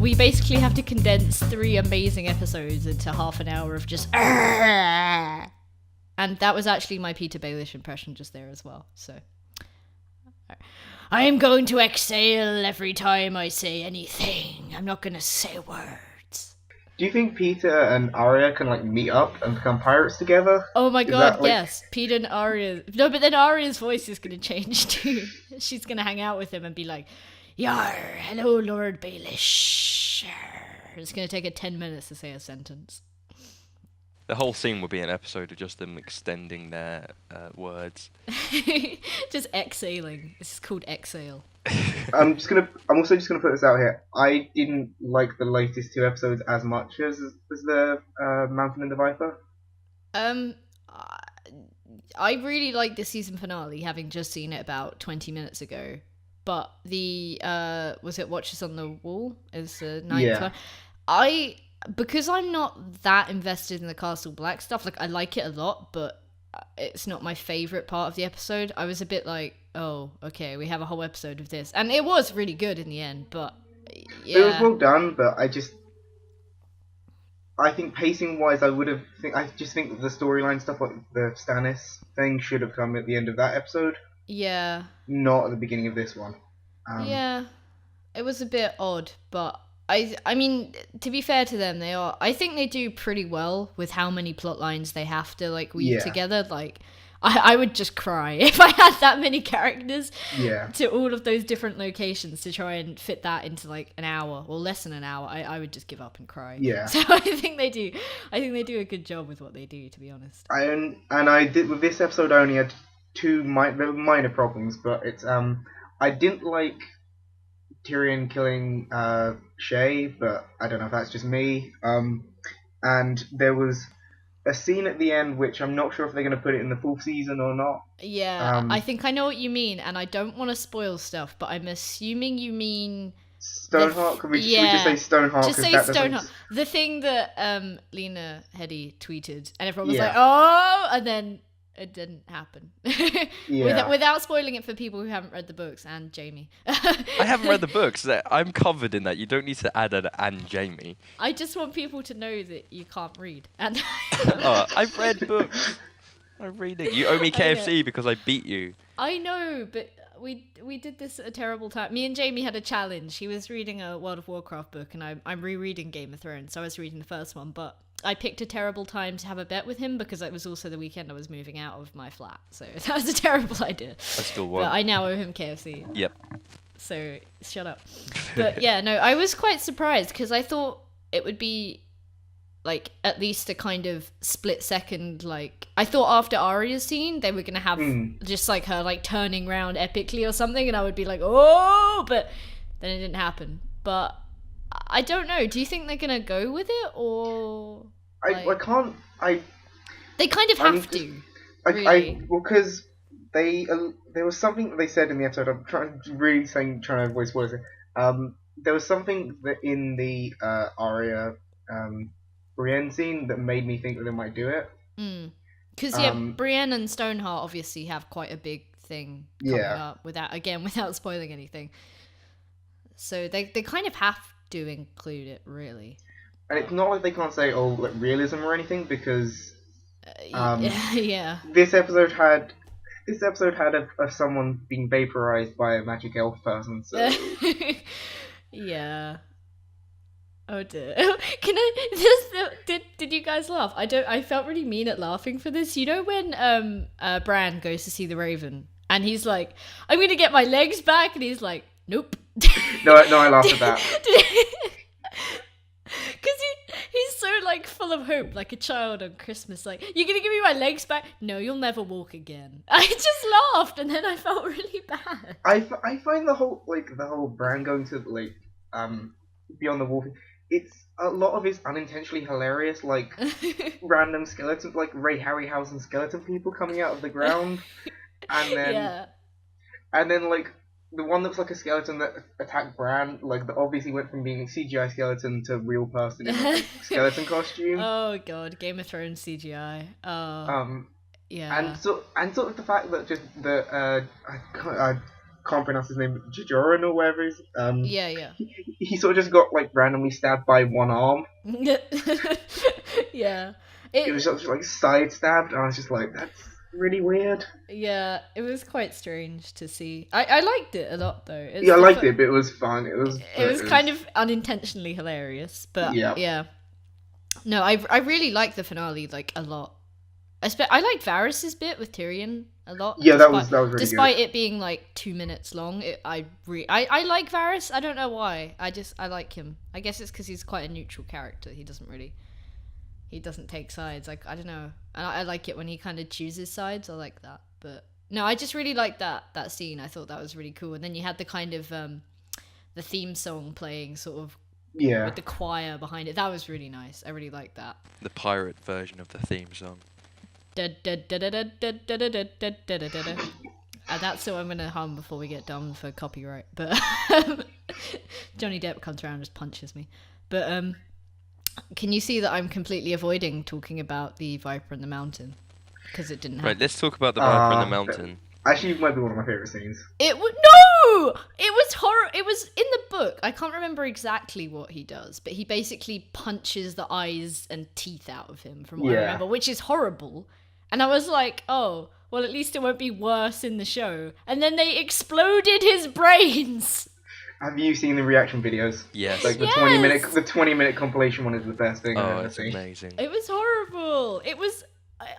we basically have to condense 3 amazing episodes into half an hour of just and that was actually my Peter Baelish impression just there as well. So I'm going to exhale every time I say anything. I'm not gonna say words. Do you think Peter and Arya can like meet up and become pirates together? Oh my Is god, that, like... yes. Peter and Arya. No, but then Arya's voice is going to change too. She's going to hang out with him and be like, Yar, hello, Lord Baelish. It's going to take her 10 minutes to say a sentence. The whole scene would be an episode of just them extending their words. Just exhaling. This is called exhale. I'm also just gonna put this out here. I didn't like the latest 2 episodes as much as the Mountain and the Viper. I really liked the season finale, having just seen it about 20 minutes ago. But the was it Watchers on the Wall is the 9th one. Because I'm not that invested in the Castle Black stuff. Like I like it a lot, but it's not my favorite part of the episode. I was a bit like, oh, okay, we have a whole episode of this, and it was really good in the end. But yeah, it was well done. But I think pacing wise, I just think the storyline stuff, like the Stannis thing, should have come at the end of that episode. Yeah. Not at the beginning of this one. Yeah, it was a bit odd, but I mean, to be fair to them, I think they do pretty well with how many plot lines they have to like weave together. Like, I would just cry if I had that many characters to all of those different locations to try and fit that into like an hour or less than an hour. I would just give up and cry. Yeah. So I think they do a good job with what they do, to be honest. I did with this episode. I only had 2 minor problems, but it's I didn't like Tyrion killing Shay, but I don't know if that's just me. And there was a scene at the end which I'm not sure if they're going to put it in the 4th season or not. Yeah, I think I know what you mean, and I don't want to spoil stuff, but I'm assuming you mean Stoneheart. Can we just say Stoneheart? Just say Stoneheart. The thing that Lena Headey tweeted, and everyone was like, "Oh," and then it didn't happen. Without spoiling it for people who haven't read the books and Jamie. I haven't read the books. I'm covered in that. You don't need to add an "and Jamie." I just want people to know that you can't read. And I've read books. I'm reading. You owe me KFC because I beat you. I know, but we did this at a terrible time. Me and Jamie had a challenge. He was reading a World of Warcraft book, and I'm rereading Game of Thrones, so I was reading the first one, but I picked a terrible time to have a bet with him because it was also the weekend I was moving out of my flat. So that was a terrible idea. I still won. But I now owe him KFC. Yep. So shut up. But yeah, no, I was quite surprised because I thought it would be like at least a kind of split second. Like I thought after Arya's scene, they were going to have just like her like turning around epically or something. And I would be like, oh, but then it didn't happen. But I don't know. Do you think they're gonna go with it, or I can't. They kind of have to. Really. Because there was something that they said in the episode. I'm trying to avoid spoilers. There was something that in the Arya Brienne scene that made me think that they might do it. Because Brienne and Stoneheart obviously have quite a big thing coming up without spoiling anything. So they kind of have to include it, really. And it's not like they can't say like realism or anything, because this episode had of someone being vaporized by a magic elf person. So yeah. Oh dear. Can I did you guys laugh? I felt really mean at laughing for this. You know when Bran goes to see the Raven and he's like, I'm gonna get my legs back, and he's like, nope. No, I laughed at that. Because he's so like full of hope, like a child on Christmas. Like, you're gonna give me my legs back? No, you'll never walk again. I just laughed, and then I felt really bad. I find the whole Bran going to like Beyond the Wall. It's a lot of it's unintentionally hilarious, like random skeletons, like Ray Harryhausen skeleton people coming out of the ground, and then like the one that's like a skeleton that attacked Bran, like that obviously went from being a CGI skeleton to real person in a skeleton costume. Oh god, Game of Thrones CGI. Oh. Yeah. And sort of the fact that just the I can't pronounce his name, Jajoran or whatever it is. Yeah. He sort of just got like randomly stabbed by one arm. Yeah. It was just like side stabbed, and I was just like, that's really weird. Yeah, it was quite strange to see. I liked it a lot though. Yeah, I liked it, but it was fun. It was kind of unintentionally hilarious, but yeah. No, I really liked the finale like a lot. I liked Varys's bit with Tyrion a lot. Yeah, that was really despite good. it being like 2 minutes long. I like Varys. I don't know why. I like him. I guess it's because he's quite a neutral character. He doesn't take sides. Like, I don't know. And I like it when he kind of chooses sides. I like that. But no, I just really liked that scene. I thought that was really cool. And then you had the kind of the theme song playing sort of with the choir behind it. That was really nice. I really liked that. The pirate version of the theme song. And that's what I'm going to hum before we get done for copyright. But Johnny Depp comes around and just punches me. But can you see that I'm completely avoiding talking about the Viper in the Mountain? Because it didn't happen. Right, let's talk about the Viper in the Mountain. Actually, it might be one of my favourite scenes. It was horror. It was in the book. I can't remember exactly what he does, but he basically punches the eyes and teeth out of him, from what I remember, which is horrible. And I was like, oh, well, at least it won't be worse in the show. And then they exploded his brains. Have you seen the reaction videos? Yes. Like the 20-minute compilation one is the best thing I've ever seen. Amazing. It was horrible. It was,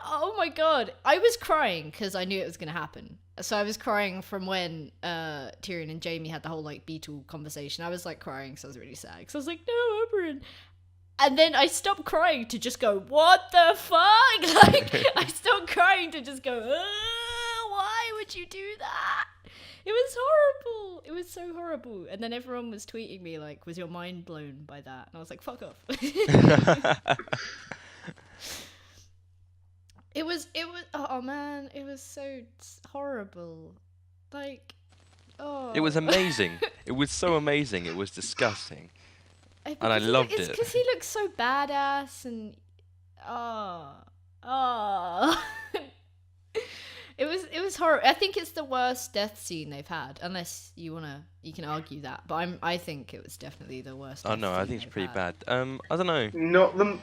oh my god. I was crying because I knew it was going to happen. So I was crying from when Tyrion and Jaime had the whole like Beetle conversation. I was like crying because I was really sad. Because I was like, no, Oberyn. And then I stopped crying to just go, what the fuck? Like, I stopped crying to just go, why would you do that? It was horrible. It was so horrible. And then everyone was tweeting me like, was your mind blown by that? And I was like, fuck off. It was, oh man, it was so horrible. Like, oh. It was amazing. It was so amazing. It was disgusting. And I loved it. It's because he looks so badass and, It was horrible. I think it's the worst death scene they've had, unless you can argue that. But I think it was definitely the worst. Oh no, I think it's pretty bad. I don't know.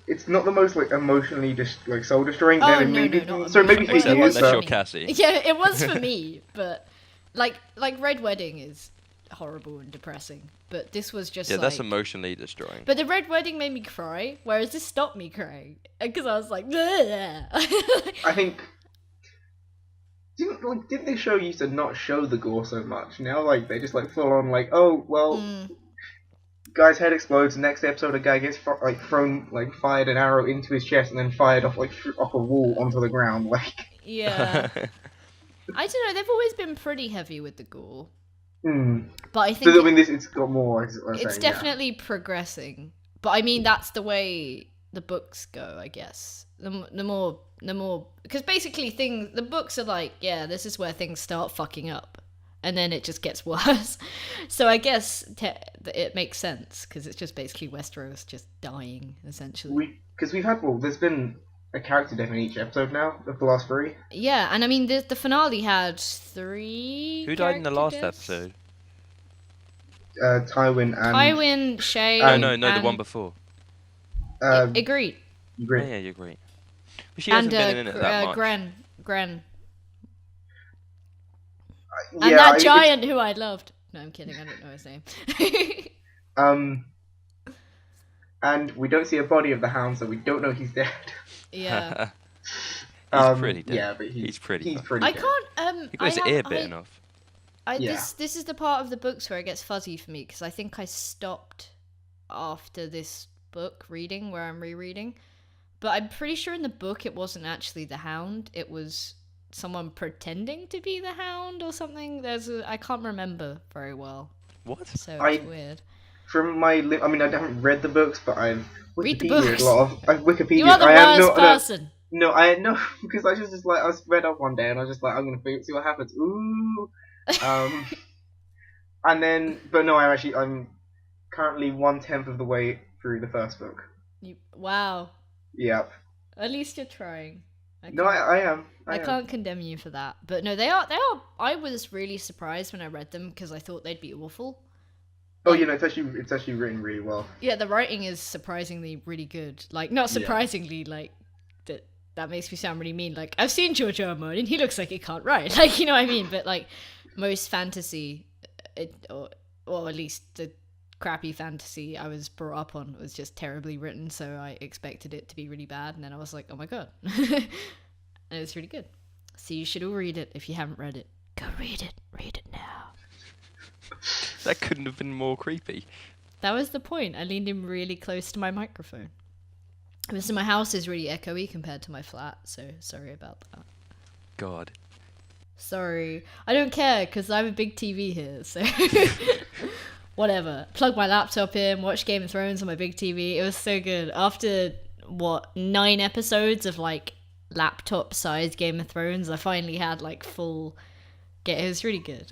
It's not the most like emotionally just like soul destroying. Oh, maybe no, so maybe for you, unless you're Cassie. Yeah, it was for me, but like Red Wedding is horrible and depressing, but this was just that's emotionally destroying. But the Red Wedding made me cry, whereas this stopped me crying because I was like, I think. Didn't they show used to not show the gore so much? Now, like, they just, like, full on, like, oh, well, guy's head explodes, next episode a guy gets, fired an arrow into his chest and then fired off, off a wall onto the ground, like... Yeah. I don't know, they've always been pretty heavy with the gore. But I think... So, I mean, it's got more, it's definitely progressing. But, I mean, that's the way the books go, I guess. The more because basically the books are like, yeah, this is where things start fucking up and then it just gets worse. So I guess it makes sense because it's just basically Westeros just dying essentially. Because we've had there's been a character death in each episode now of the last 3. Yeah, and I mean the finale had 3. Who died in the last episode? Tywin, Shay. No, the one before. Agreed. Oh, yeah, you agree. But she hasn't been in it that much. Gren. Yeah, and that giant who I loved. No, I'm kidding. I don't know his name. And we don't see a body of the Hound, so we don't know he's dead. Yeah. He's pretty dead. Yeah, but he's pretty dead. I can't. He got his ear bitten off. This is the part of the books where it gets fuzzy for me because I think I stopped after this book reading where I'm rereading. But I'm pretty sure in the book it wasn't actually the Hound. It was someone pretending to be the Hound or something. I can't remember very well. What? So it's weird. From I haven't read the books, but I've read the books. I've Wikipedia. You are the worst person. No, I know because I just like I was read up one day and I was just like I'm gonna see what happens. Ooh. And then, but no, I'm currently 1/10 of the way through the first book. Wow. Yep. At least you're trying. No, I am. I can't condemn you for that. But no, they are. I was really surprised when I read them because I thought they'd be awful. Oh, Like, it's actually written really well. yeah, the writing is surprisingly really good. Like, not surprisingly, like that makes me sound really mean. Like, I've seen George R. R. Martin, he looks like he can't write. Like, you know what I mean? But like most fantasy, or at least the crappy fantasy I was brought up on was just terribly written. So I expected it to be really bad, and then I was like, oh my god, and it was really good. So you should all read it if you haven't read it. Go read it. Read it now. That couldn't have been more creepy. That was the point. I leaned in really close to my microphone. So my house is really echoey compared to my flat, so sorry about that. God. Sorry. I don't care, because I have a big TV here, so... Whatever. Plug my laptop in, watch Game of Thrones on my big TV. It was so good. After, 9 episodes of, like, laptop-sized Game of Thrones, I finally had, like, full... It was really good.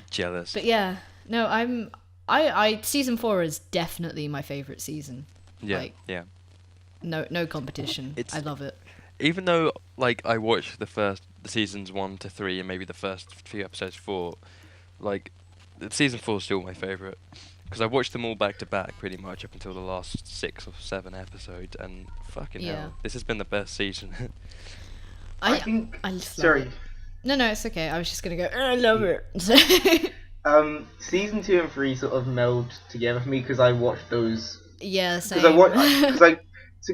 Jealous. But yeah, no, I season 4 is definitely my favorite season. Yeah, like, yeah. No competition. I love it. Even though, like, I watched the seasons 1 to 3 and maybe the first few episodes 4, like, season 4 is still my favourite. Because I watched them all back to back pretty much up until the last 6 or 7 episodes, and fucking hell, this has been the best season. I think... I just sorry. love it. No, it's okay. I was just going to go, I love it. Season 2 and 3 sort of meld together for me because I watched those. Yeah, same.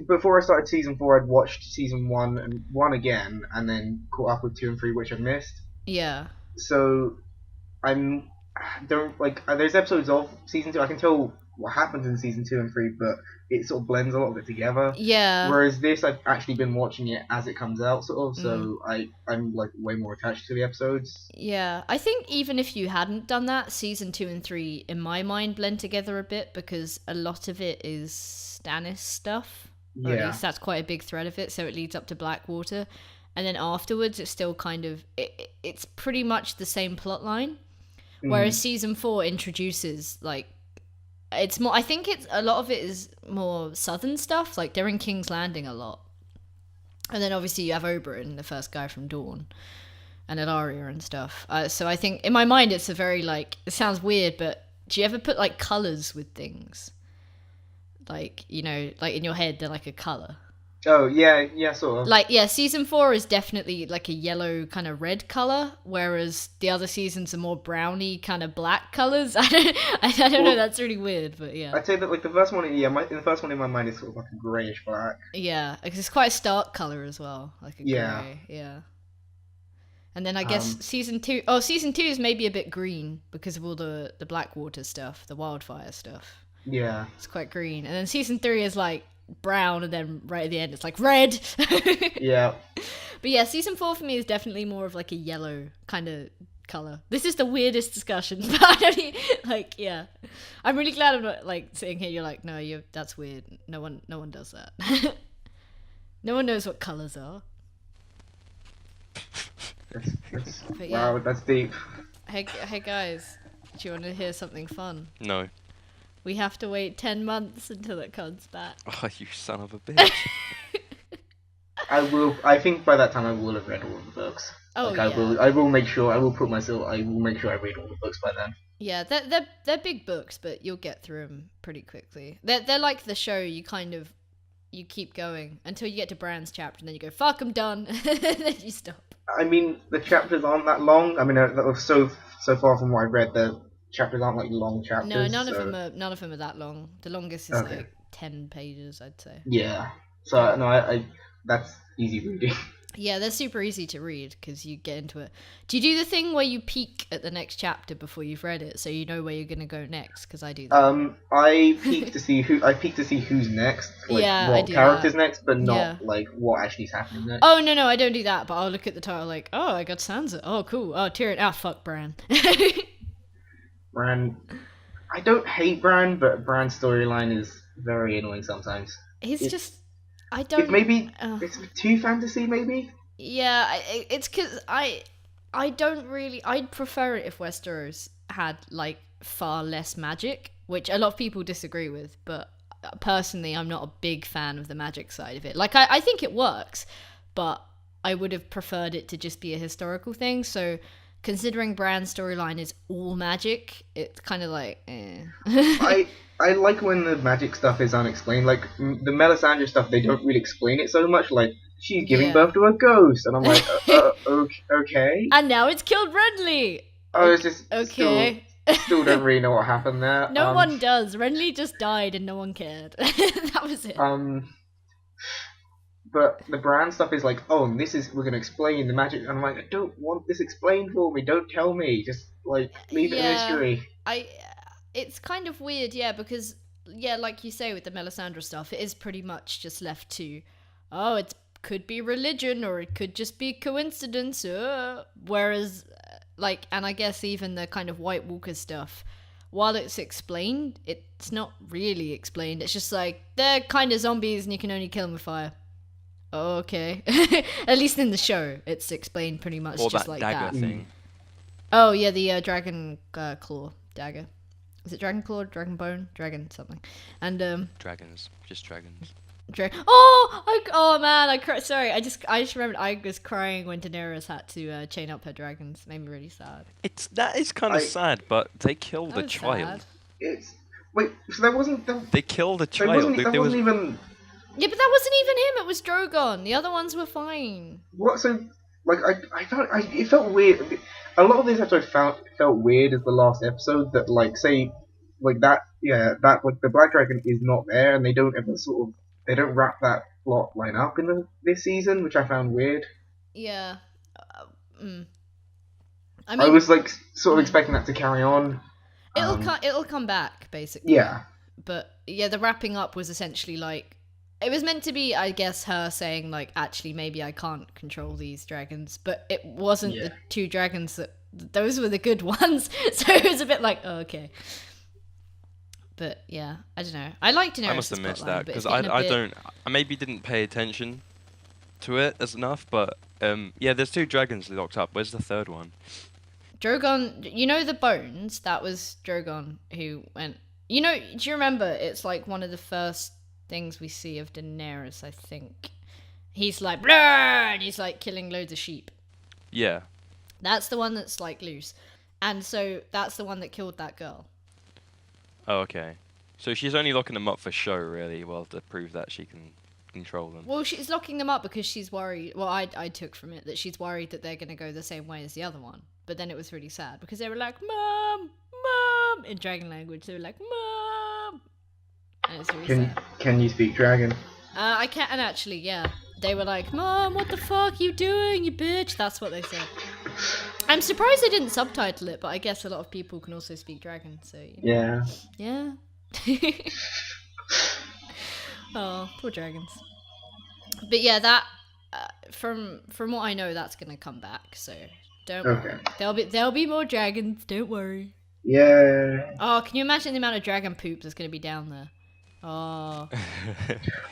Before I started season 4, I'd watched season 1 and 1 again, and then caught up with 2 and 3, which I missed. Yeah. So there's episodes of season 2. I can tell what happens in season 2 and 3, but it sort of blends a lot of it together. Yeah. Whereas this, I've actually been watching it as it comes out, sort of. So I'm like way more attached to the episodes. Yeah, I think even if you hadn't done that, season 2 and 3, in my mind, blend together a bit because a lot of it is Stannis stuff. Or at least that's quite a big thread of it. So it leads up to Blackwater, and then afterwards, it's still kind of it's pretty much the same plot line. Whereas season 4 introduces like. It's more. I think it's a lot of it is more southern stuff. Like they're in King's Landing a lot, and then obviously you have Oberyn, the first guy from Dawn, and Elaria and stuff. So I think in my mind it's a very like. It sounds weird, but do you ever put like colors with things? Like like in your head they're like a color. Oh yeah, sort of. Like season 4 is definitely like a yellow kind of red color, whereas the other seasons are more browny kind of black colors. I don't know. That's really weird, but yeah. I'd say that like the first one, the first one in my mind is sort of like a greyish black. Yeah, because it's quite a stark color as well, like a grey. Yeah. And then I guess season 2. Oh, season 2 is maybe a bit green because of all the Blackwater stuff, the wildfire stuff. Yeah. It's quite green, and then season 3 is like brown, and then right at the end it's like red. Yeah. But yeah, season 4 for me is definitely more of like a yellow kind of color. This is the weirdest discussion, but I don't like. Yeah, I'm really glad I'm not like sitting here. You're like, no, that's weird. No one does that. No one knows what colors are. Wow, that's deep. Hey guys, do you want to hear something fun? No. We have to wait 10 months until it comes back. Oh, you son of a bitch. I think by that time I will have read all of the books. Oh, like, yeah. I will make sure I will make sure I read all the books by then. Yeah, they're big books, but you'll get through them pretty quickly. They're like the show. You keep going until you get to Bran's chapter, and then you go, "Fuck, I'm done." Then you stop. I mean, the chapters aren't that long. I mean, so far from what I've read, the chapters aren't like long chapters. No, none of them are that long. The longest is like 10 pages, I'd say. Yeah. So no, I that's easy reading. Yeah, they're super easy to read because you get into it. Do you do the thing where you peek at the next chapter before you've read it, so you know where you're gonna go next? Because I do that. I peek to see who's next. Like, yeah, what I do character's that. next, but not like what actually is happening next. Oh no, I don't do that. But I'll look at the title like, oh, I got Sansa. Oh, cool. Oh, Tyrion. Ah, fuck Bran. Bran. I don't hate Bran, but Bran's storyline is very annoying sometimes. I don't. It's too fantasy, maybe. Yeah, it's because I don't really. I'd prefer it if Westeros had like far less magic, which a lot of people disagree with. But personally, I'm not a big fan of the magic side of it. Like, I think it works, but I would have preferred it to just be a historical thing. So, considering Bran's storyline is all magic, it's kind of like, eh. I like when the magic stuff is unexplained. Like the Melisandre stuff, they don't really explain it so much. Like she's giving birth to a ghost, and I'm like, okay. And now it's killed Renly. Oh, it's just okay. Still don't really know what happened there. No one does. Renly just died, and no one cared. That was it. But the Bran stuff is like, oh, we're gonna explain the magic, and I'm like, I don't want this explained for me. Don't tell me. Just like leave it a mystery. It's kind of weird, yeah, because like you say with the Melisandre stuff, it is pretty much just left to, oh, it could be religion or it could just be coincidence. Whereas, and I guess even the kind of White Walker stuff, while it's explained, it's not really explained. It's just like they're kind of zombies and you can only kill them with fire. Oh, okay. At least in the show, it's explained pretty much or just that like dagger that. thing. Oh yeah, the dragon claw dagger. Is it dragon claw, dragon bone, dragon something? And dragons, just dragons. Oh man, sorry, I just remembered I was crying when Daenerys had to chain up her dragons. It made me really sad. That is kind of sad, but they killed a child. Sad. So that wasn't They killed a child. That wasn't even. Yeah, but that wasn't even him. It was Drogon. The other ones were fine. What? So I felt it felt weird. A lot of this episode felt weird as the last episode that the Black Dragon is not there and they don't ever they don't wrap that plot line up in this season, which I found weird. Yeah. I was sort of expecting that to carry on. It'll come back basically. Yeah. But yeah, the wrapping up was essentially it was meant to be, I guess, her saying, actually, maybe I can't control these dragons. But it wasn't the two dragons those were the good ones. So it was a bit like, oh, okay. But yeah, I don't know. I liked Daenerys. I must have missed that, because I maybe didn't pay attention to it as enough. But there's two dragons locked up. Where's the third one? Drogon, you know the bones? That was Drogon who went... do you remember? It's one of the first things we see of Daenerys, I think. He's like, blah! And he's killing loads of sheep. Yeah. That's the one that's loose. And so that's the one that killed that girl. Oh, okay. So she's only locking them up for show, really, to prove that she can control them. Well, she's locking them up because she's worried. Well, I took from it that she's worried that they're going to go the same way as the other one. But then it was really sad because they were like, Mom! Mom! In dragon language. They were like, Mom! And it's really sad. Can you speak dragon? I can actually, yeah. They were like, Mom, what the fuck you doing, you bitch? That's what they said. I'm surprised they didn't subtitle it, but I guess a lot of people can also speak dragon, so... Yeah. Yeah. Oh, poor dragons. But yeah, that... from what I know, that's gonna come back, so... Don't worry. There'll be more dragons, don't worry. Yeah. Oh, can you imagine the amount of dragon poop that's gonna be down there? Oh.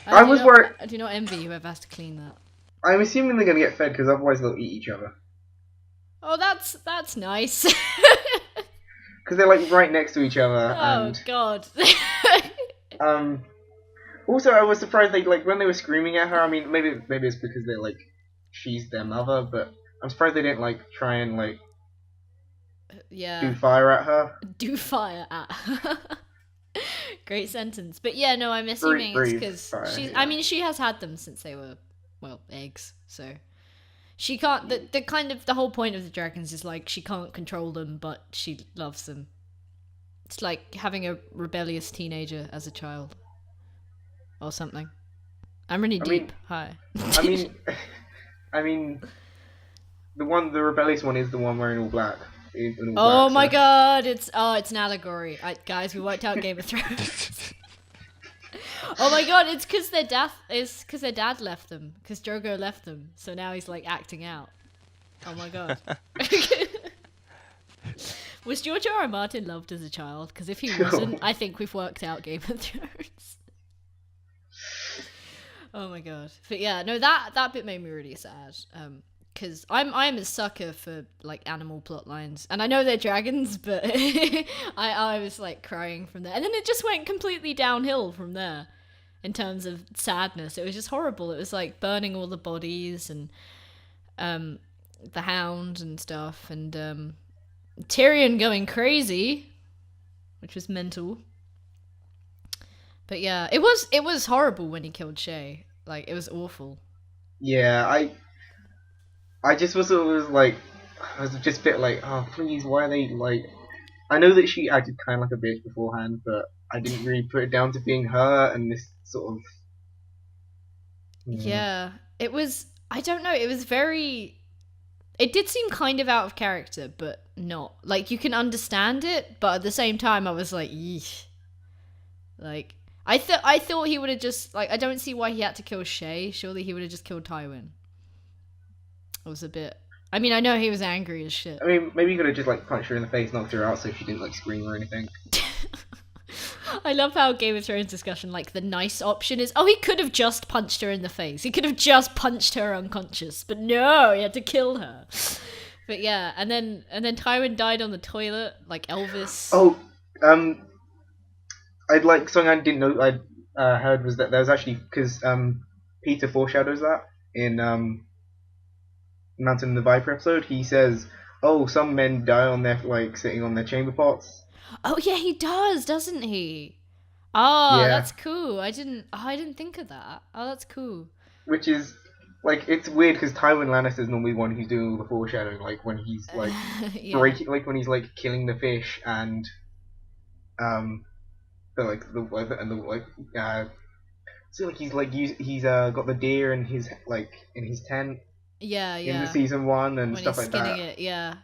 I was worried. I do not envy whoever has to clean that. I'm assuming they're gonna get fed because otherwise they'll eat each other. Oh, that's nice. Because they're right next to each other. Oh God. Also, I was surprised they when they were screaming at her. I mean, maybe it's because they're she's their mother, but I'm surprised they didn't try and do fire at her. Do fire at her. Great sentence. But yeah, no, I'm assuming it's because she's... Yeah. I mean, she has had them since they were, eggs, so... She can't... The whole point of the dragons is, she can't control them, but she loves them. It's like having a rebellious teenager as a child. Or something. I'm really deep. Hi. I mean... The rebellious one is the one wearing all black. Oh my god, it's an allegory. Guys, we worked out Game of Thrones. Oh my god, it's because their dad left them. Because Drogo left them. So now he's acting out. Oh my god. Was George R. R. Martin loved as a child? Because if he wasn't, I think we've worked out Game of Thrones. Oh my god. But yeah, no, that bit made me really sad. because I'm a sucker for like animal plot lines, and I know they're dragons, but I was like crying from there, and then it just went completely downhill from there in terms of sadness. It was just horrible. It was like burning all the bodies and the hound and stuff, and Tyrion going crazy, which was mental. But yeah, it was horrible when he killed Shay. Like, it was awful. Yeah, I just was always like, I was just a bit like, oh please, why are they like? I know that she acted kind of like a bitch beforehand, but I didn't really put it down to being her and this sort of. Yeah, it was. I don't know. It was very. It did seem kind of out of character, but not. Like, you can understand it, but at the same time, I was like, yeesh. Like, I thought he would have just like. I don't see why he had to kill Shay. Surely he would have just killed Tywin. It was a bit. I mean, I know he was angry as shit. I mean, maybe you could have just like punched her in the face, knocked her out, so she didn't like scream or anything. I love how Game of Thrones discussion, like, the nice option is, oh, he could have just punched her in the face. He could have just punched her unconscious, but no, he had to kill her. But yeah, and then Tywin died on the toilet, like Elvis. Oh, I'd like something I didn't know I heard was that there was actually because Peter foreshadows that in Mountain of the Viper episode. He says, "Oh, some men die on their like sitting on their chamber pots." Oh yeah, he does, doesn't he? Oh, Yeah. that's cool. I didn't think of that. Oh, that's cool. Which is like it's weird because Tywin Lannister's normally the one who's doing all the foreshadowing, like when he's like Yeah. like when he's like killing the fish and the like the and the like so like he's got the deer in his like in his tent Yeah, in the yeah. season 1 and When stuff he's like skinning that. it, yeah.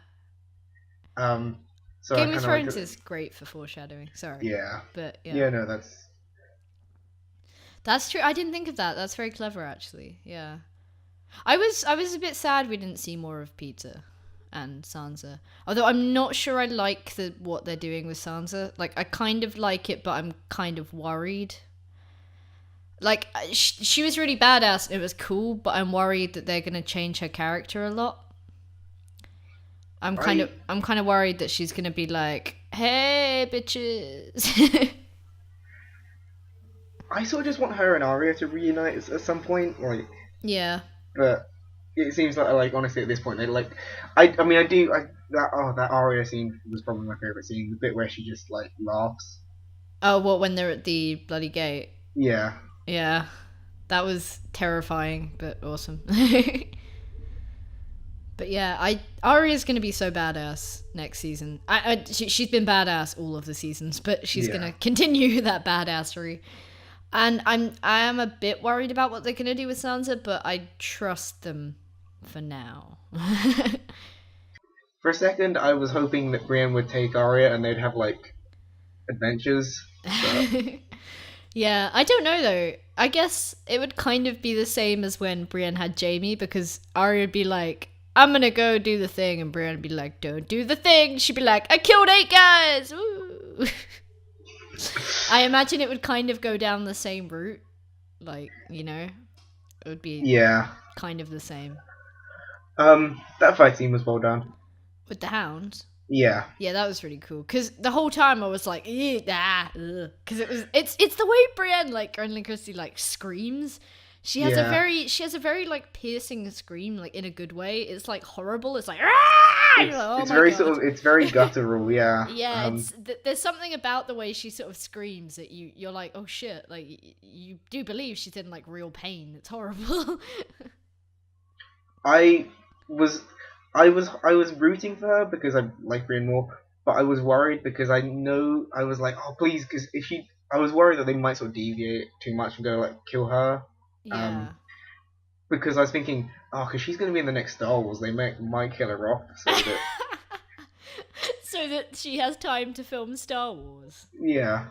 So Game I of kinda Thrones like is great for foreshadowing. Sorry. yeah. But yeah. Yeah, no, That's true. I didn't think of that. That's very clever, actually. Yeah. I was a bit sad we didn't see more of Peter and Sansa. Although I'm not sure I like what they're doing with Sansa. Like, I kind of like it, but I'm kind of worried. Like, she was really badass and it was cool, but I'm worried that they're going to change her character a lot. I'm kind of worried that she's going to be like, "Hey, bitches." I sort of just want her and Arya to reunite at some point, like. Yeah. But it seems like honestly at this point they like. I mean that Arya scene was probably my favorite scene. The bit where she just like laughs. Oh, what, when they're at the bloody gate? Yeah. Yeah. That was terrifying, but awesome. But yeah, Arya's gonna be so badass next season. She's been badass all of the seasons, but she's gonna continue that badassery. And I am a bit worried about what they're gonna do with Sansa, but I trust them for now. For a second, I was hoping that Brienne would take Arya and they'd have like adventures. But... Yeah, I don't know though. I guess it would kind of be the same as when Brienne had Jaime, because Arya would be like, "I'm gonna go do the thing," and Brienne would be like, "Don't do the thing." She'd be like, "I killed 8 guys!" Woo! I imagine it would kind of go down the same route. Like, you know, it would be kind of the same. That fight scene was well done. With the hound? Yeah. Yeah, that was really cool. Because the whole time I was like, because it's the way Brienne, like, Gwendoline Christie, like, screams. She has a very like piercing scream, like, in a good way. It's like horrible. It's like, it's very God. Sort of, it's very guttural. Yeah. Yeah. There's something about the way she sort of screams that you're like, oh shit, like you do believe she's in like real pain. It's horrible. I was rooting for her because I like Brienne more, but I was worried because I was like, oh please, because I was worried that they might sort of deviate too much and go like kill her. Yeah. Because I was thinking, because she's going to be in the next Star Wars, they might kill her off so that she has time to film Star Wars. Yeah.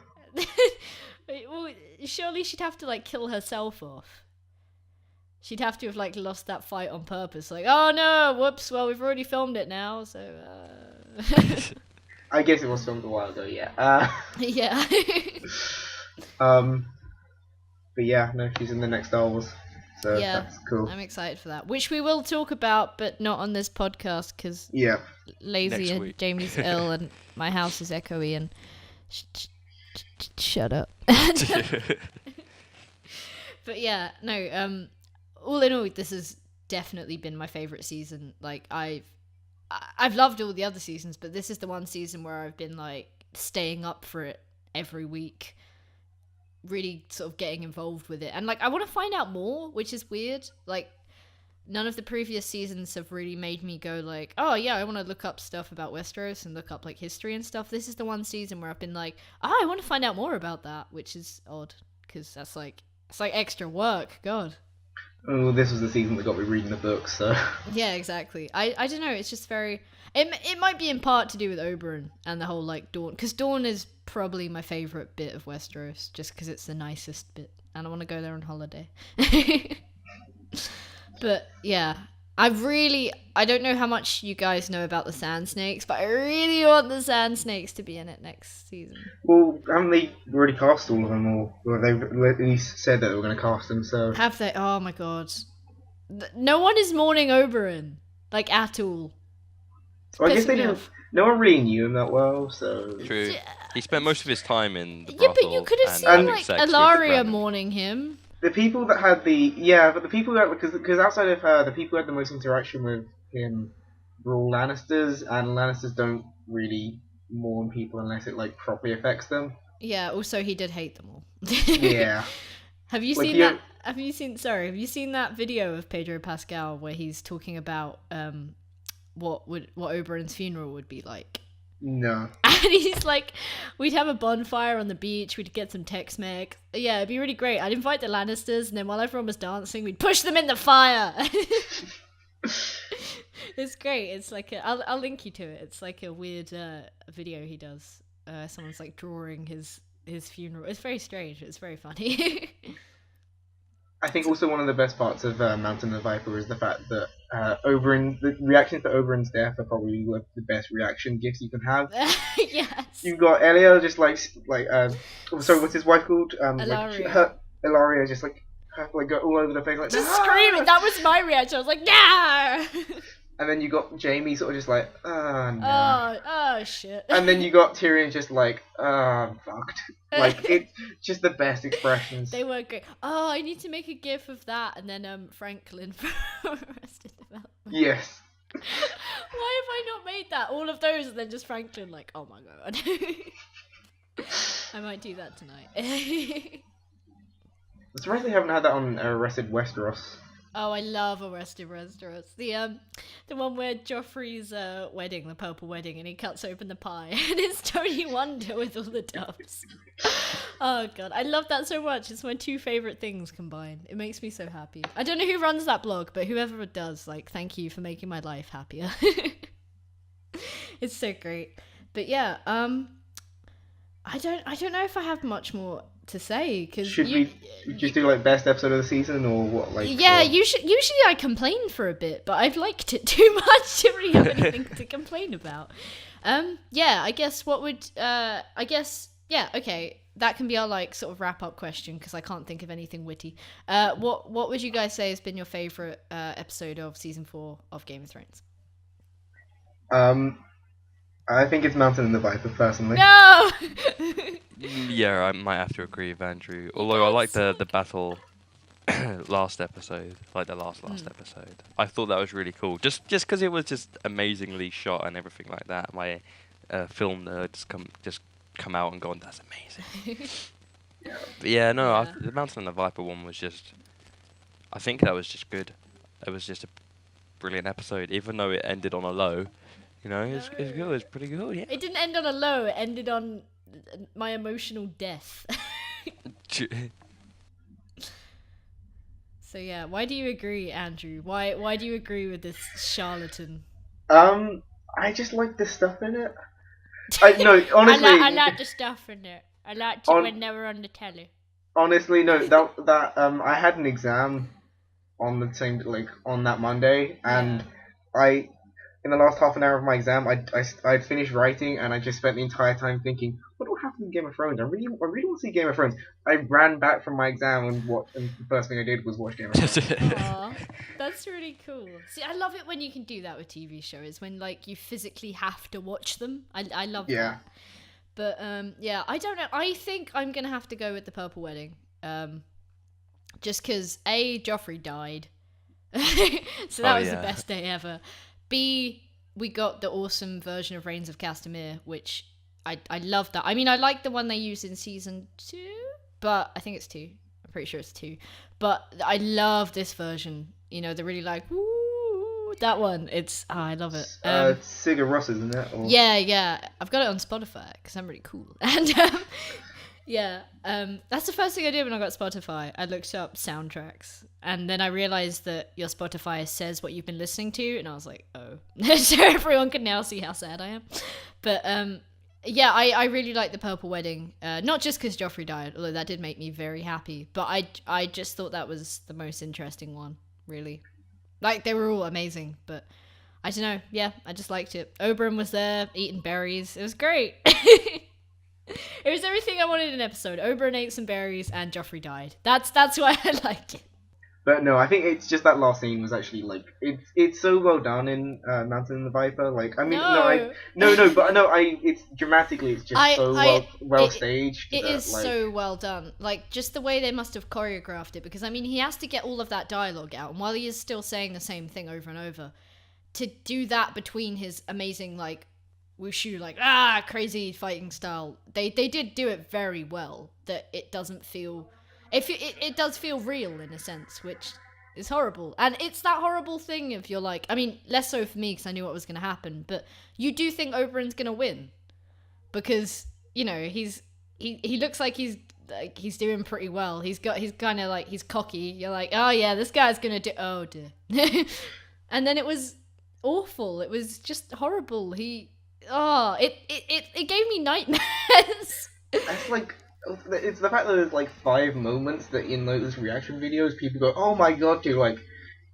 Well, surely she'd have to like kill herself off. She'd have to have like lost that fight on purpose. Like, oh no, whoops. Well, we've already filmed it now, so. I guess it was filmed a while ago. Yeah. Yeah. But yeah, no, she's in the next Star Wars. So Yeah, that's cool. I'm excited for that, which we will talk about, but not on this podcast because Lazy Next and week. Jamie's ill and my house is echoey and shut up. But yeah, no. All in all, this has definitely been my favorite season. Like I've loved all the other seasons, but this is the one season where I've been like staying up for it every week, really sort of getting involved with it, and like I want to find out more, which is weird. Like none of the previous seasons have really made me go like, oh yeah, I want to look up stuff about Westeros and look up like history and stuff. This is the one season where I've been like, oh, I want to find out more about that, which is odd because that's like it's like extra work. God. Oh, this was the season that got me reading the books, so. Yeah, exactly. I don't know. It's just very. It might be in part to do with Oberyn and the whole like Dawn, because Dawn is probably my favorite bit of Westeros, just because it's the nicest bit, and I want to go there on holiday. But yeah, I don't know how much you guys know about the Sand Snakes, but I really want the Sand Snakes to be in it next season. Well, haven't they already cast all of them, or they've at least said that they were going to cast them, so. Have they? Oh my god. No one is mourning Oberyn, like, at all. Well, I guess Pissing they me didn't. off. No one really knew him that well, so. True. He spent most of his time in the Yeah, brothel. but you could have and seen, having like, sex with Ilaria Brennan. mourning him. The people that had but the people that, because outside of her, the people who had the most interaction with him were all Lannisters, and Lannisters don't really mourn people unless it like properly affects them. Yeah, also he did hate them all. Yeah. Have you Like, seen you- that? Have you seen that video of Pedro Pascal where he's talking about what Oberyn's funeral would be like? No. And he's like, we'd have a bonfire on the beach, we'd get some Tex-Mex. Yeah, it'd be really great. I'd invite the Lannisters, and then while everyone was dancing, we'd push them in the fire. It's great. It's like I'll link you to it. It's like a weird video he does. Someone's like drawing his funeral. It's very strange. It's very funny. I think also one of the best parts of Mountain of the Viper is the fact that the reactions to Oberyn's death are probably the best reaction gifts you can have. Yes. You've got Elia just sorry, what's his wife called? Ilaria. Ilaria just like go all over the place like Just "Ah!" screaming. That was my reaction. I was like, nah. And then you got Jamie sort of just like, oh no. Oh shit. And then you got Tyrion just like, I'm fucked. Like, it's just the best expressions. They were great. Oh, I need to make a gif of that, and then Franklin from Arrested Development. Yes. Why have I not made that? All of those, and then just Franklin, like, oh my god. I might do that tonight. I'm surprised they haven't had that on Arrested Westeros. Oh, I love Arrested Restaurants. The one where Joffrey's wedding, the purple wedding, and he cuts open the pie, and it's Tony Wonder with all the doves. Oh god, I love that so much. It's my two favorite things combined. It makes me so happy. I don't know who runs that blog, but whoever it does, like, thank you for making my life happier. It's so great. But yeah, I don't know if I have much more to say because Should we just do like best episode of the season or what? Like yeah, usually I complain for a bit, but I've liked it too much to really have anything to complain about. Yeah, I guess okay, that can be our like sort of wrap up question because I can't think of anything witty. What would you guys say has been your favorite episode of season 4 of Game of Thrones? I think it's Mountain and the Viper personally. No. Yeah, I might have to agree with Andrew. Although I like the battle last episode, like the last episode. I thought that was really cool. Just because it was just amazingly shot and everything like that. My film nerds come out and gone, that's amazing. But yeah, no, Yeah. the Mountain and the Viper one was just. I think that was just good. It was just a brilliant episode, even though it ended on a low. You know, it's good. It's pretty good. Yeah. It didn't end on a low. It ended on my emotional death. So yeah, why do you agree, Andrew? Why do you agree with this charlatan? I just like the stuff in it. No, honestly. I like the stuff in it. I liked it when they were on the telly. Honestly, no. That I had an exam on the same on that Monday, and in the last half an hour of my exam, I'd finished writing, and I just spent the entire time thinking, what will happen in Game of Thrones? I really want to see Game of Thrones. I ran back from my exam and the first thing I did was watch Game of Thrones. Aww, that's really cool. See, I love it when you can do that with TV shows, when like you physically have to watch them. I love that. But yeah, I don't know. I think I'm gonna have to go with the Purple Wedding. Just because Joffrey died, so that was the best day ever. B, we got the awesome version of Reigns of Castamere, which I love that. I mean, I like the one they used in season 2, but I think it's 2. I'm pretty sure it's 2. But I love this version. You know, they're really like, woo, that one. I love it. Sigur Rós, isn't it? Or... Yeah. I've got it on Spotify because I'm really cool. And that's the first thing I did when I got Spotify. I looked up soundtracks, and then I realized that your Spotify says what you've been listening to, and I was like, oh. So everyone can now see how sad I am. But I really like the Purple Wedding, not just because Joffrey died, although that did make me very happy, but I just thought that was the most interesting one, really. Like, they were all amazing, but I don't know, I just liked it. Oberyn was there eating berries. It was great. It was everything I wanted in an episode. Oberyn ate some berries and Joffrey died. That's why I liked it. But no, I think it's just that last scene was actually like it's so well done in Mountain and the Viper. Like, I mean, it's dramatically, it's just well staged. It is so well done. Like, just the way they must have choreographed it, because I mean, he has to get all of that dialogue out, and while he is still saying the same thing over and over, to do that between his amazing like wushu, like crazy fighting style, they did do it very well. That it doesn't feel. It does feel real in a sense, which is horrible. And it's that horrible thing if you're like, I mean, less so for me because I knew what was going to happen, but you do think Oberyn's going to win. Because, you know, he looks like he's doing pretty well. He's kind of like, he's cocky. You're like, oh yeah, this guy's going to do, oh dear. And then it was awful. It was just horrible. It gave me nightmares. That's like... It's the fact that there's like 5 moments that in those reaction videos people go, oh my god, dude, like,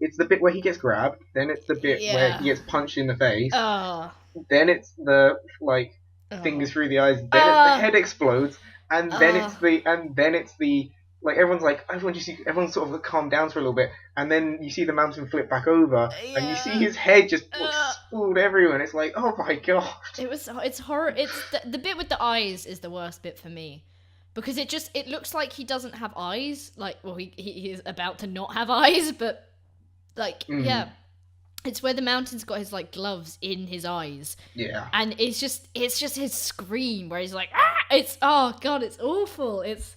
it's the bit where he gets grabbed, then it's the bit where he gets punched in the face, then it's the, like, fingers through the eyes, then the head explodes, and then it's the, like, everyone's sort of calmed down for a little bit, and then you see the mountain flip back over, and you see his head just explode everywhere, and it's like, oh my god. It's horror. It's the bit with the eyes is the worst bit for me. Because it looks like he doesn't have eyes. Like, well, he is about to not have eyes, but, like, it's where the mountain's got his, like, gloves in his eyes. Yeah. And it's just his scream where he's like, it's, oh, God, it's awful. It's,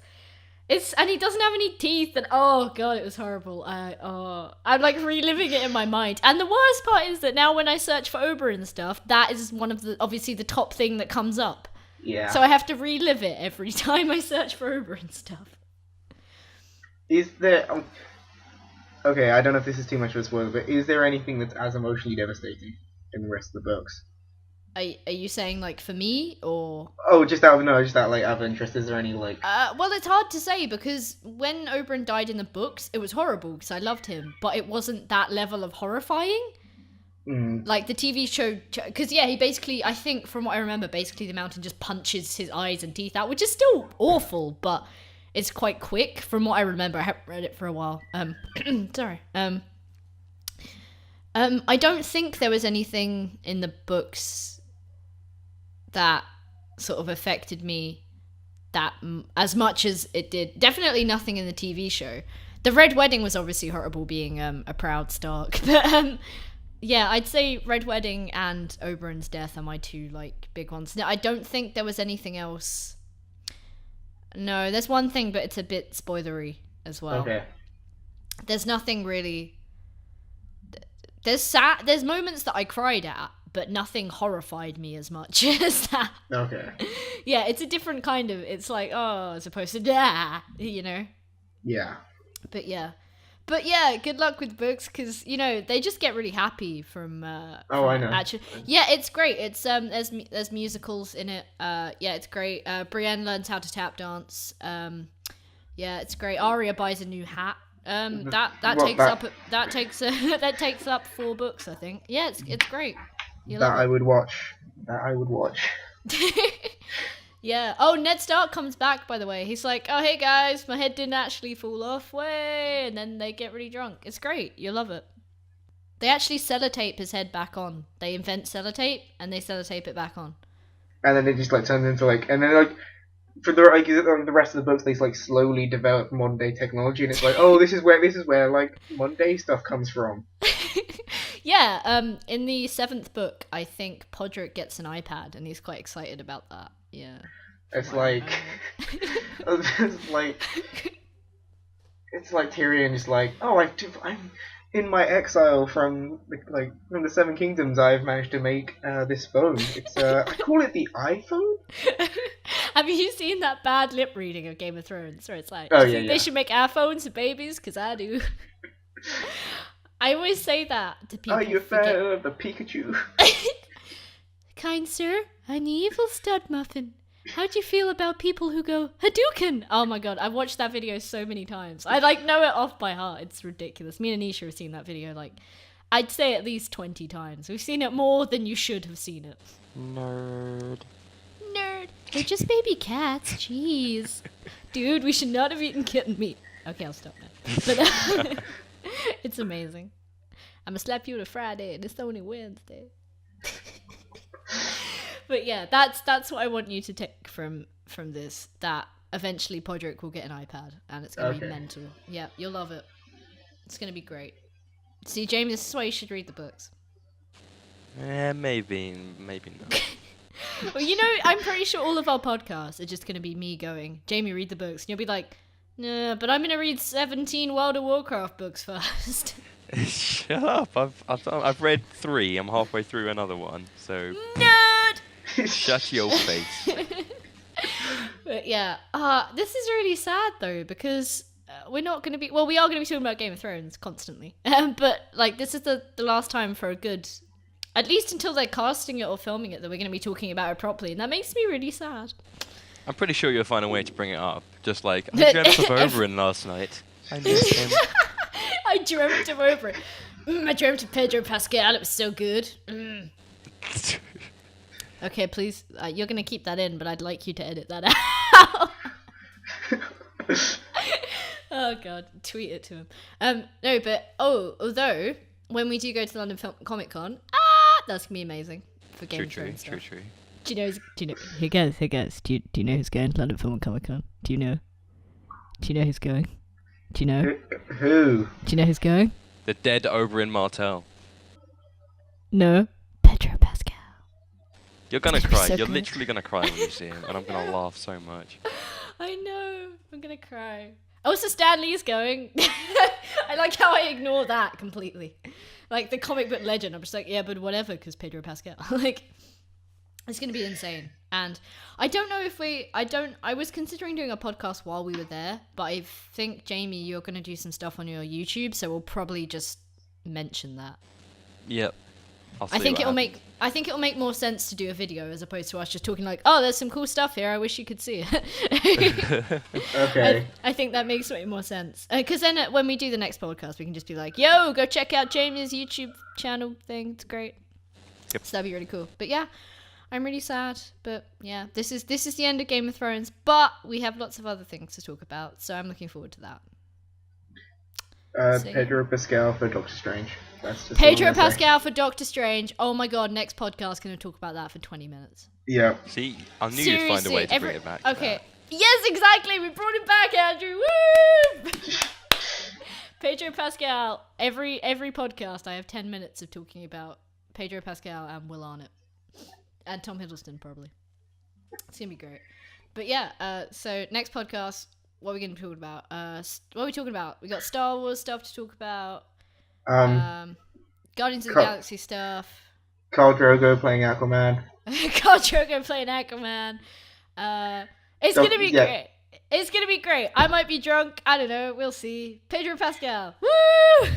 and he doesn't have any teeth, and, oh, God, it was horrible. I'm, like, reliving it in my mind. And the worst part is that now when I search for Oberyn stuff, that is one of obviously the top thing that comes up. Yeah. So I have to relive it every time I search for Oberyn stuff. Is there... okay, I don't know if this is too much of a spoiler, but is there anything that's as emotionally devastating in the rest of the books? Are you saying, like, for me, or... Oh, just out of interest, is there any, like... well, it's hard to say, because when Oberyn died in the books, it was horrible, because I loved him, but it wasn't that level of horrifying. Like the TV show, because he basically, I think from what I remember, basically the mountain just punches his eyes and teeth out, which is still awful, but it's quite quick from what I remember. I haven't read it for a while. Sorry. I don't think there was anything in the books that sort of affected me that as much as it did. Definitely nothing in the TV show. The Red Wedding was obviously horrible, being a proud Stark, but yeah, I'd say Red Wedding and Oberyn's death are my 2, like, big ones. No, I don't think there was anything else. No, there's one thing, but it's a bit spoilery as well. Okay. There's nothing really... There's moments that I cried at, but nothing horrified me as much as that. Okay. Yeah, it's a different kind of... It's like, oh, as opposed to, you know? Yeah. But yeah, good luck with books, because, you know, they just get really happy from I know. Actually, yeah, it's great. It's there's musicals in it. Yeah, it's great. Brienne learns how to tap dance. Yeah, it's great. Arya buys a new hat. That takes up 4 books, I think. Yeah, it's great. That I would watch. That I would watch. Yeah. Oh, Ned Stark comes back, by the way. He's like, oh, hey guys, my head didn't actually fall off. Way. And then they get really drunk. It's great. You'll love it. They actually sellotape his head back on. They invent sellotape and they sellotape it back on. And then it just like turns into like, and then like for the rest of the books, they like slowly develop modern day technology, and it's like, oh, this is where like modern day stuff comes from. Yeah. In the 7th book, I think Podrick gets an iPad, and he's quite excited about that. Yeah. It's like, it's like Tyrion is like, oh, I'm in my exile from the Seven Kingdoms. I've managed to make this phone. It's I call it the iPhone. Have you seen that bad lip reading of Game of Thrones where it's like, oh, yeah, they should make our phones for babies? Because I do. I always say that to people. Are you a fan of the Pikachu? Kind sir, I'm the evil stud muffin. How do you feel about people who go Hadouken? Oh my god, I've watched that video so many times. I like know it off by heart. It's ridiculous. Me and Anisha have seen that video like, I'd say at least 20 times. We've seen it more than you should have seen it. Nerd. They're just baby cats. Jeez. Dude, we should not have eaten kitten meat. Okay, I'll stop now. But it's amazing. I'm gonna slap you on a Friday and it's only Wednesday. But yeah, that's what I want you to take from this. That eventually Podrick will get an iPad and it's gonna be mental. Yeah, you'll love it. It's gonna be great. See, Jamie, this is why you should read the books. Maybe not. Well, you know, I'm pretty sure all of our podcasts are just gonna be me going, Jamie, read the books, and you'll be like, no, but I'm gonna read 17 World of Warcraft books first. Shut up! I've read 3. I'm halfway through another one, so. Nerd. Shut your face. But yeah, this is really sad though because we're not going to be. Well, we are going to be talking about Game of Thrones constantly, but like this is the last time for a good, at least until they're casting it or filming it, that we're going to be talking about it properly, and that makes me really sad. I'm pretty sure you'll find a way to bring it up. Just like I dreamt of Oberyn last night. I miss him. I dreamt of Oberyn. I dreamt of Pedro Pascal. It was so good. Okay, please. You're going to keep that in, but I'd like you to edit that out. Oh, God. Tweet it to him. No, but, although, when we do go to the London Comic Con, that's going to be amazing for Game of Thrones stuff. True. Do you know, hey guys, do you know who's going to London Film and Comic Con? Do you know who's going? Do you know? Who? Do you know who's going? The dead Oberyn Martell. No. Pedro Pascal. You're gonna cry. So You're good. literally gonna cry when you see him, and I'm gonna laugh so much. I know. I'm gonna cry. Also, Stan Lee's going. I like how I ignore that completely. Like the comic book legend. I'm just like, yeah, but whatever, because Pedro Pascal. Like, it's gonna be insane. And I don't know if I was considering doing a podcast while we were there, but I think, Jamie, you're gonna do some stuff on your YouTube, so we'll probably just mention that. Yep. I think it'll make more sense to do a video as opposed to us just talking like, oh, there's some cool stuff here. I wish you could see it. Okay. I think that makes way more sense. Because then when we do the next podcast, we can just be like, yo, go check out Jamie's YouTube channel thing. It's great. Yep. So that'd be really cool. But yeah, I'm really sad. But yeah, this is the end of Game of Thrones. But we have lots of other things to talk about. So I'm looking forward to that. Pedro Pascal for Doctor Strange. That's just Pedro Pascal for Doctor Strange. Oh my god, next podcast going to talk about that for 20 minutes. Yeah. See, I knew you'd find a way to bring it back. Okay. Yes, exactly. We brought it back, Andrew. Woo! Pedro Pascal. Every podcast, I have 10 minutes of talking about Pedro Pascal and Will Arnett. And Tom Hiddleston, probably. It's going to be great. But yeah, so next podcast, what are we going to be talking about? What are we talking about? We got Star Wars stuff to talk about. Guardians of the Galaxy stuff. Khal Drogo playing Aquaman. Khal Drogo playing Aquaman. It's gonna be great. It's gonna be great. I might be drunk. I don't know. We'll see. Pedro Pascal. Woo!